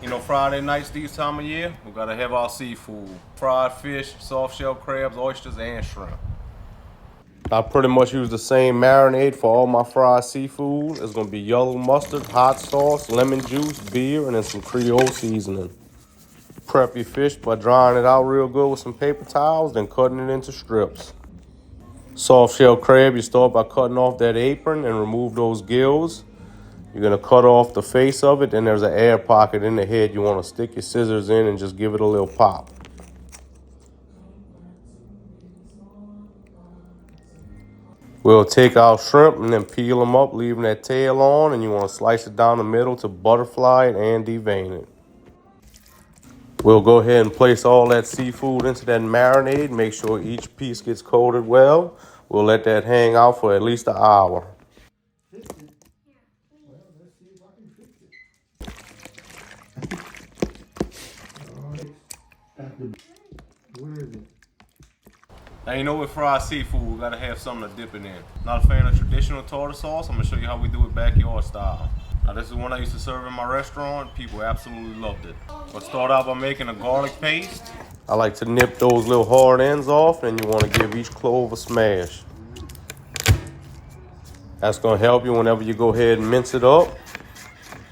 You know, Friday nights this time of year, we gotta have our seafood. Fried fish, soft shell crabs, oysters, and shrimp. I pretty much use the same marinade for all my fried seafood. It's gonna be yellow mustard, hot sauce, lemon juice, beer, and then some Creole seasoning. Prep your fish by drying it out real good with some paper towels, then cutting it into strips. Soft shell crab, you start by cutting off that apron and remove those gills. You're gonna cut off the face of it, and there's an air pocket in the head. You wanna stick your scissors in and just give it a little pop. We'll take our shrimp and then peel them up, leaving that tail on, and you wanna slice it down the middle to butterfly it and devein it. We'll go ahead and place all that seafood into that marinade. Make sure each piece gets coated well. We'll let that hang out for at least an hour. Now, you know, with fried seafood, we gotta have something to dip it in. Not a fan of traditional tartar sauce. I'm gonna show you how we do it backyard style. Now, this is one I used to serve in my restaurant. People absolutely loved it. We'll start out by making a garlic paste. I like to nip those little hard ends off, and you wanna give each clove a smash. That's gonna help you whenever you go ahead and mince it up.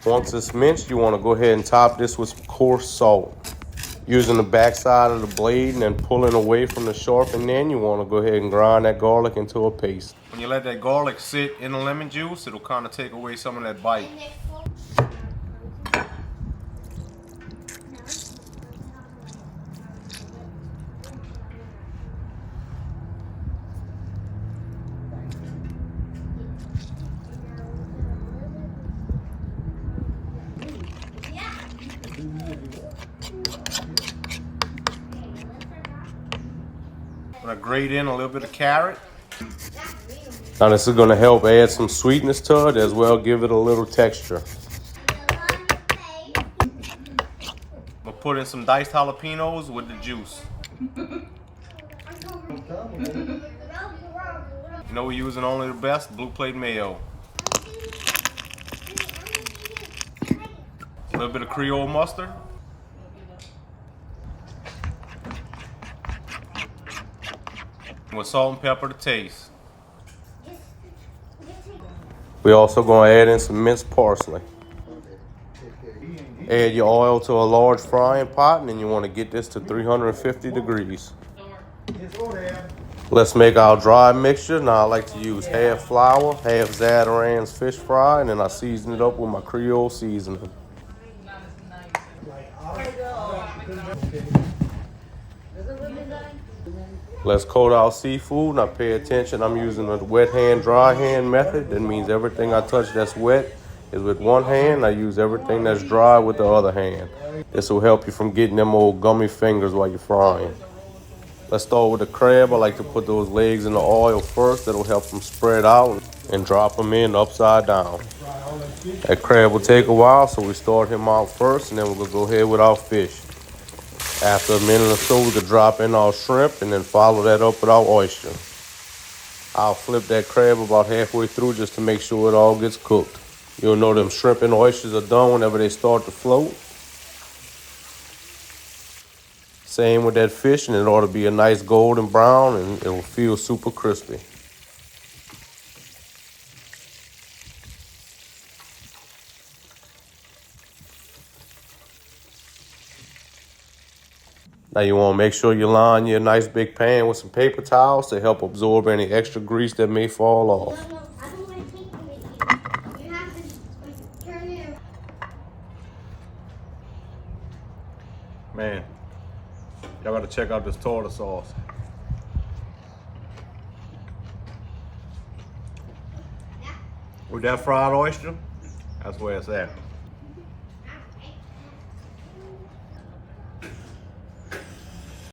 Once it's minced, you wanna go ahead and top this with some coarse salt. Using the backside of the blade and then pulling away from the sharpened end, you want to go ahead and grind that garlic into a paste. When you let that garlic sit in the lemon juice, it'll kind of take away some of that bite. I'm gonna grate in a little bit of carrot. Now this is gonna help add some sweetness to it, as well give it a little texture. I'm gonna put in some diced jalapeños with the juice. You know, we're using only the best Blue Plate Mayo. A little bit of Creole mustard. With salt and pepper to taste. We're also going to add in some minced parsley. Add your oil to a large frying pot, and then you want to get this to 350 degrees. Let's make our dry mixture. Now I like to use half flour, half Zatarain's fish fry, and then I season it up with my Creole seasoning. Let's coat our seafood. Now pay attention, I'm using a wet hand, dry hand method. That means everything I touch that's wet is with one hand. I use everything that's dry with the other hand. This will help you from getting them old gummy fingers while you're frying. Let's start with the crab. I like to put those legs in the oil first. That'll help them spread out and drop them in upside down. That crab will take a while, so we start him out first, and then we're gonna go ahead with our fish. After a minute or so, we can drop in our shrimp and then follow that up with our oyster. I'll flip that crab about halfway through just to make sure it all gets cooked. You'll know them shrimp and oysters are done whenever they start to float. Same with that fish, and it ought to be a nice golden brown, and it will feel super crispy. Now you want to make sure you line your nice big pan with some paper towels to help absorb any extra grease that may fall off. Man, y'all got to check out this tartar sauce. With that fried oyster, that's where it's at.